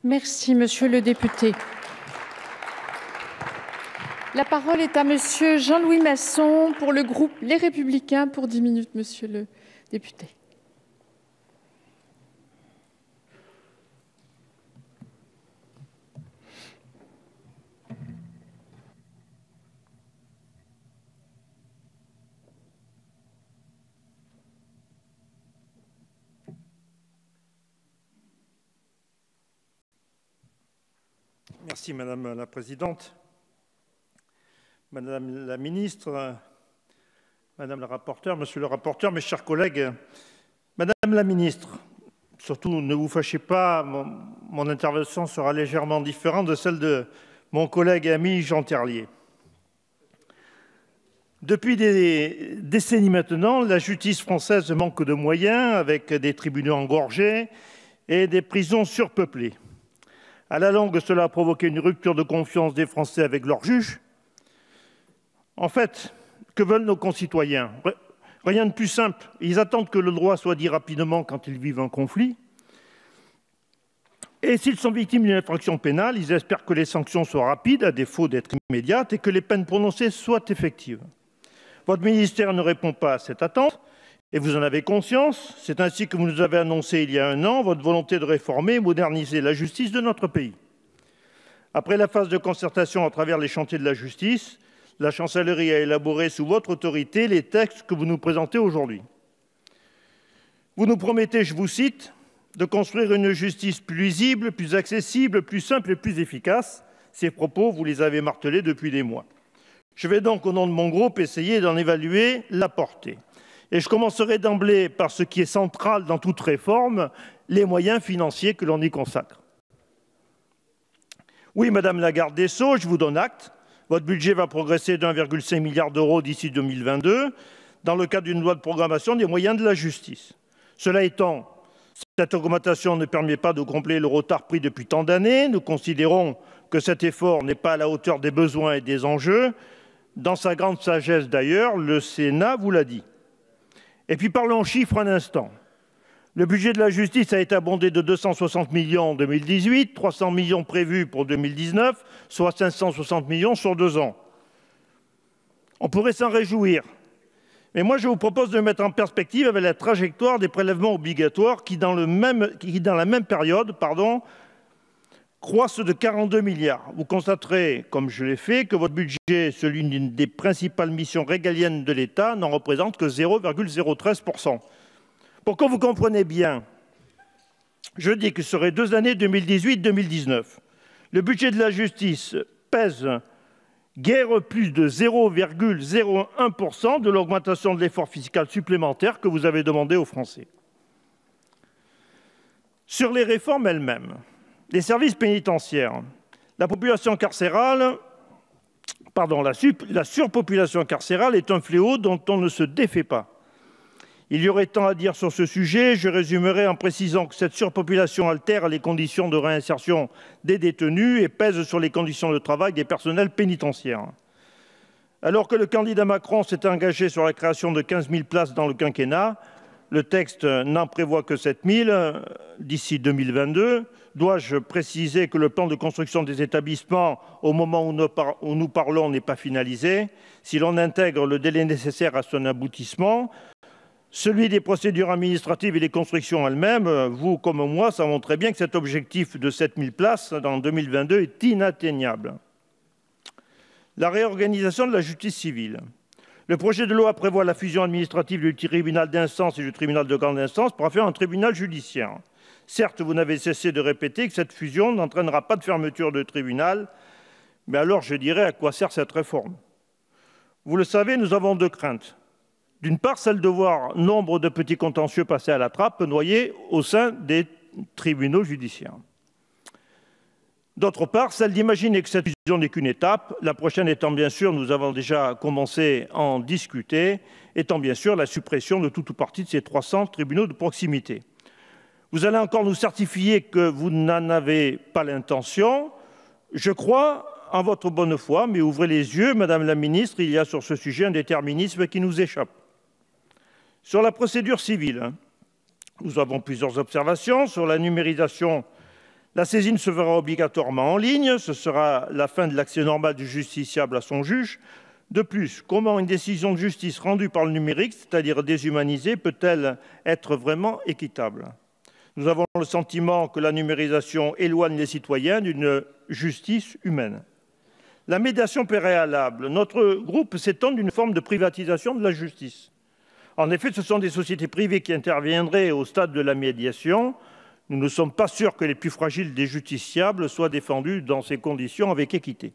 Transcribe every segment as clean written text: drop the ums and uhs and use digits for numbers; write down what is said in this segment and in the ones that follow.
Merci, monsieur le député. La parole est à monsieur Jean-Louis Masson pour le groupe Les Républicains pour 10 minutes, monsieur le député. Merci Madame la Présidente, Madame la Ministre, Madame la Rapporteure, Monsieur le Rapporteur, mes chers collègues. Madame la Ministre, surtout ne vous fâchez pas, mon intervention sera légèrement différente de celle de mon collègue et ami Jean Terlier. Depuis des décennies maintenant, la justice française manque de moyens, avec des tribunaux engorgés et des prisons surpeuplées. À la longue, cela a provoqué une rupture de confiance des Français avec leurs juges. En fait, que veulent nos concitoyens? Rien de plus simple. Ils attendent que le droit soit dit rapidement quand ils vivent un conflit. Et s'ils sont victimes d'une infraction pénale, ils espèrent que les sanctions soient rapides, à défaut d'être immédiates, et que les peines prononcées soient effectives. Votre ministère ne répond pas à cette attente, et vous en avez conscience. C'est ainsi que vous nous avez annoncé il y a 1 an votre volonté de réformer et moderniser la justice de notre pays. Après la phase de concertation à travers les chantiers de la justice, la chancellerie a élaboré sous votre autorité les textes que vous nous présentez aujourd'hui. Vous nous promettez, je vous cite, de construire une justice plus lisible, plus accessible, plus simple et plus efficace. Ces propos, vous les avez martelés depuis des mois. Je vais donc, au nom de mon groupe, essayer d'en évaluer la portée. Et je commencerai d'emblée par ce qui est central dans toute réforme, les moyens financiers que l'on y consacre. Oui, Madame la garde des Sceaux, je vous donne acte. Votre budget va progresser de 1,5 milliard d'euros d'ici 2022 dans le cadre d'une loi de programmation des moyens de la justice. Cela étant, cette augmentation ne permet pas de combler le retard pris depuis tant d'années. Nous considérons que cet effort n'est pas à la hauteur des besoins et des enjeux. Dans sa grande sagesse d'ailleurs, le Sénat vous l'a dit. Et puis parlons chiffres un instant. Le budget de la justice a été abondé de 260 millions en 2018, 300 millions prévus pour 2019, soit 560 millions sur 2 ans. On pourrait s'en réjouir. Mais moi, je vous propose de mettre en perspective avec la trajectoire des prélèvements obligatoires qui, dans la même période, croissent de 42 milliards. Vous constaterez, comme je l'ai fait, que votre budget, celui d'une des principales missions régaliennes de l'État, n'en représente que 0,013%. Pour que vous compreniez bien, je dis que ce seraient 2 années 2018-2019. Le budget de la justice pèse guère plus de 0,01% de l'augmentation de l'effort fiscal supplémentaire que vous avez demandé aux Français. Sur les réformes elles-mêmes, les services pénitentiaires, la surpopulation carcérale est un fléau dont on ne se défait pas. Il y aurait tant à dire sur ce sujet, je résumerai en précisant que cette surpopulation altère les conditions de réinsertion des détenus et pèse sur les conditions de travail des personnels pénitentiaires. Alors que le candidat Macron s'est engagé sur la création de 15 000 places dans le quinquennat, le texte n'en prévoit que 7 000 d'ici 2022. Dois-je préciser que le plan de construction des établissements, au moment où nous parlons, n'est pas finalisé? Si l'on intègre le délai nécessaire à son aboutissement, celui des procédures administratives et des constructions elles-mêmes, vous comme moi savons très bien que cet objectif de 7 000 places en 2022 est inatteignable. La réorganisation de la justice civile. Le projet de loi prévoit la fusion administrative du tribunal d'instance et du tribunal de grande instance pour en faire un tribunal judiciaire. Certes, vous n'avez cessé de répéter que cette fusion n'entraînera pas de fermeture de tribunal, mais alors je dirais à quoi sert cette réforme? Vous le savez, nous avons 2 craintes. D'une part, celle de voir nombre de petits contentieux passer à la trappe, noyés au sein des tribunaux judiciaires. D'autre part, celle d'imaginer que cette fusion n'est qu'une étape, la prochaine étant bien sûr, nous avons déjà commencé à en discuter, étant bien sûr la suppression de tout ou partie de ces 300 tribunaux de proximité. Vous allez encore nous certifier que vous n'en avez pas l'intention. Je crois en votre bonne foi, mais ouvrez les yeux, Madame la Ministre, il y a sur ce sujet un déterminisme qui nous échappe. Sur la procédure civile, nous avons plusieurs observations. Sur la numérisation, La saisine se fera obligatoirement en ligne. Ce sera la fin de l'accès normal du justiciable à son juge. De plus, comment une décision de justice rendue par le numérique, c'est-à-dire déshumanisée, peut-elle être vraiment équitable? Nous avons le sentiment que la numérisation éloigne les citoyens d'une justice humaine. La médiation préalable. Notre groupe s'étonne d'une forme de privatisation de la justice. En effet, ce sont des sociétés privées qui interviendraient au stade de la médiation. Nous ne sommes pas sûrs que les plus fragiles des justiciables soient défendus dans ces conditions avec équité.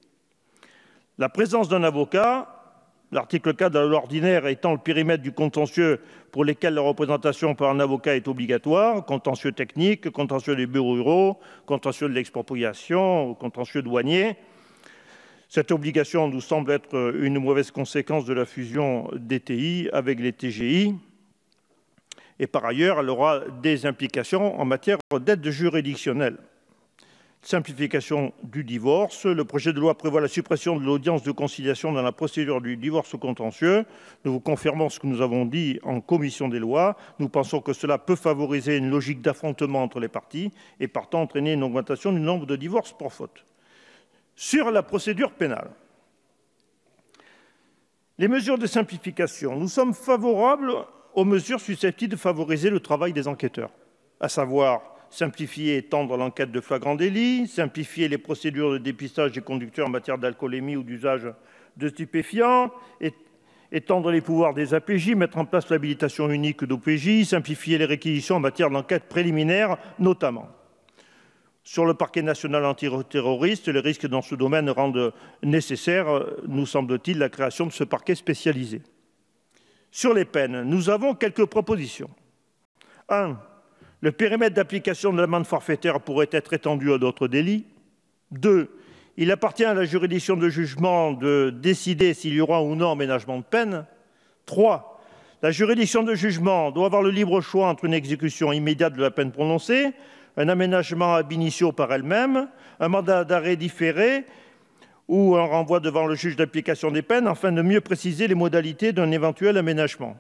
La présence d'un avocat, l'article 4 de la loi ordinaire étant le périmètre du contentieux pour lesquels la représentation par un avocat est obligatoire, contentieux technique, contentieux des bureaux ruraux, contentieux de l'expropriation, contentieux douanier. Cette obligation nous semble être une mauvaise conséquence de la fusion des TI avec les TGI. Et par ailleurs, elle aura des implications en matière d'aide juridictionnelle. Simplification du divorce. Le projet de loi prévoit la suppression de l'audience de conciliation dans la procédure du divorce contentieux. Nous vous confirmons ce que nous avons dit en commission des lois. Nous pensons que cela peut favoriser une logique d'affrontement entre les parties et partant entraîner une augmentation du nombre de divorces pour faute. Sur la procédure pénale, les mesures de simplification. Nous sommes favorables aux mesures susceptibles de favoriser le travail des enquêteurs, à savoir simplifier et étendre l'enquête de flagrant délit, simplifier les procédures de dépistage des conducteurs en matière d'alcoolémie ou d'usage de stupéfiants, étendre les pouvoirs des APJ, mettre en place l'habilitation unique d'OPJ, simplifier les réquisitions en matière d'enquête préliminaire notamment. Sur le parquet national antiterroriste, les risques dans ce domaine rendent nécessaire, nous semble-t-il, la création de ce parquet spécialisé. Sur les peines, nous avons quelques propositions. 1. Le périmètre d'application de l'amende forfaitaire pourrait être étendu à d'autres délits. 2. Il appartient à la juridiction de jugement de décider s'il y aura ou non aménagement de peine. 3. La juridiction de jugement doit avoir le libre choix entre une exécution immédiate de la peine prononcée, un aménagement ab initio par elle-même, un mandat d'arrêt différé ou un renvoi devant le juge d'application des peines, afin de mieux préciser les modalités d'un éventuel aménagement.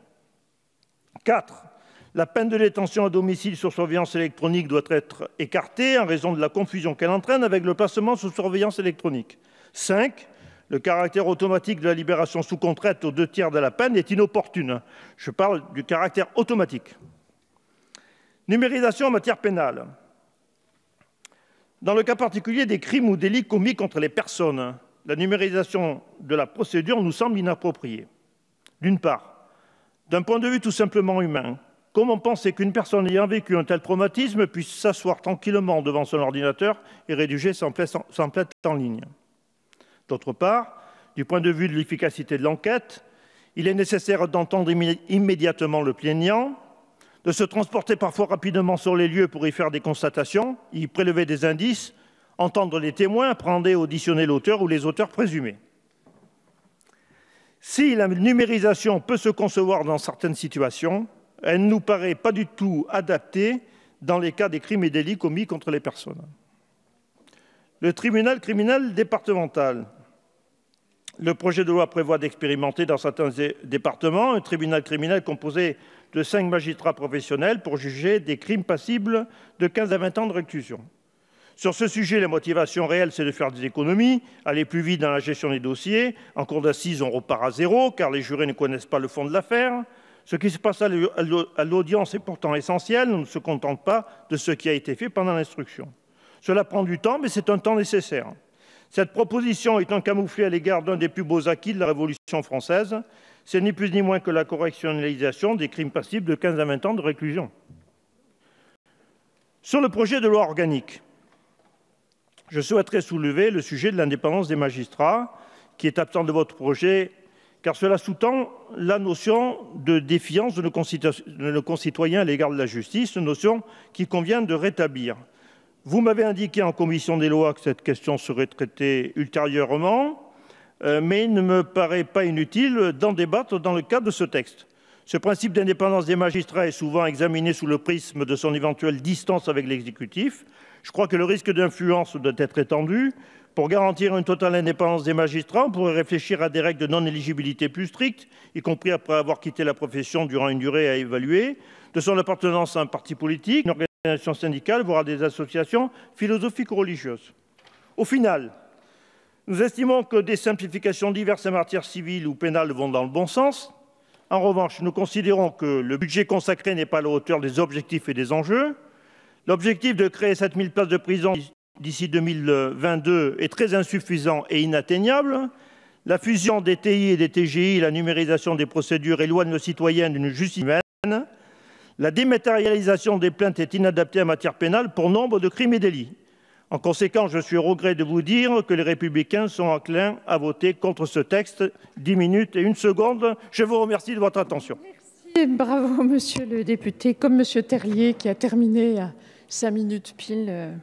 4. La peine de détention à domicile sur surveillance électronique doit être écartée en raison de la confusion qu'elle entraîne avec le placement sous surveillance électronique. 5. Le caractère automatique de la libération sous contrainte aux 2/3 de la peine est inopportune. Je parle du caractère automatique. Numérisation en matière pénale. Dans le cas particulier des crimes ou délits commis contre les personnes, la numérisation de la procédure nous semble inappropriée. D'une part, d'un point de vue tout simplement humain, comment penser qu'une personne ayant vécu un tel traumatisme puisse s'asseoir tranquillement devant son ordinateur et rédiger son plainte en ligne? D'autre part, du point de vue de l'efficacité de l'enquête, il est nécessaire d'entendre immédiatement le plaignant, de se transporter parfois rapidement sur les lieux pour y faire des constatations, y prélever des indices, entendre les témoins, apprendre et auditionner l'auteur ou les auteurs présumés. Si la numérisation peut se concevoir dans certaines situations, elle ne nous paraît pas du tout adaptée dans les cas des crimes et délits commis contre les personnes. Le tribunal criminel départemental. Le projet de loi prévoit d'expérimenter dans certains départements un tribunal criminel composé de 5 magistrats professionnels pour juger des crimes passibles de 15 à 20 ans de réclusion. Sur ce sujet, la motivation réelle, c'est de faire des économies, aller plus vite dans la gestion des dossiers. En cours d'assises, on repart à zéro, car les jurés ne connaissent pas le fond de l'affaire. Ce qui se passe à l'audience est pourtant essentiel. On ne se contente pas de ce qui a été fait pendant l'instruction. Cela prend du temps, mais c'est un temps nécessaire. Cette proposition est un camouflet à l'égard d'un des plus beaux acquis de la Révolution française. C'est ni plus ni moins que la correctionnalisation des crimes passibles de 15 à 20 ans de réclusion. Sur le projet de loi organique, je souhaiterais soulever le sujet de l'indépendance des magistrats, qui est absent de votre projet, car cela sous-tend la notion de défiance de nos concitoyens à l'égard de la justice, une notion qu'il convient de rétablir. Vous m'avez indiqué en commission des lois que cette question serait traitée ultérieurement, mais il ne me paraît pas inutile d'en débattre dans le cadre de ce texte. Ce principe d'indépendance des magistrats est souvent examiné sous le prisme de son éventuelle distance avec l'exécutif. Je crois que le risque d'influence doit être étendu. Pour garantir une totale indépendance des magistrats, on pourrait réfléchir à des règles de non-éligibilité plus strictes, y compris après avoir quitté la profession durant une durée à évaluer, de son appartenance à un parti politique, organisations syndicales, voire à des associations philosophiques ou religieuses. Au final, nous estimons que des simplifications diverses en matière civile ou pénale vont dans le bon sens. En revanche, nous considérons que le budget consacré n'est pas à la hauteur des objectifs et des enjeux. L'objectif de créer 7 000 places de prison d'ici 2022 est très insuffisant et inatteignable. La fusion des TI et des TGI, la numérisation des procédures éloigne le citoyen d'une justice humaine. La dématérialisation des plaintes est inadaptée en matière pénale pour nombre de crimes et délits. En conséquence, je suis au regret de vous dire que les Républicains sont enclins à voter contre ce texte. 10 minutes et 1 seconde. Je vous remercie de votre attention. Merci, bravo, monsieur le député. Comme monsieur Terlier qui a terminé à 5 minutes pile.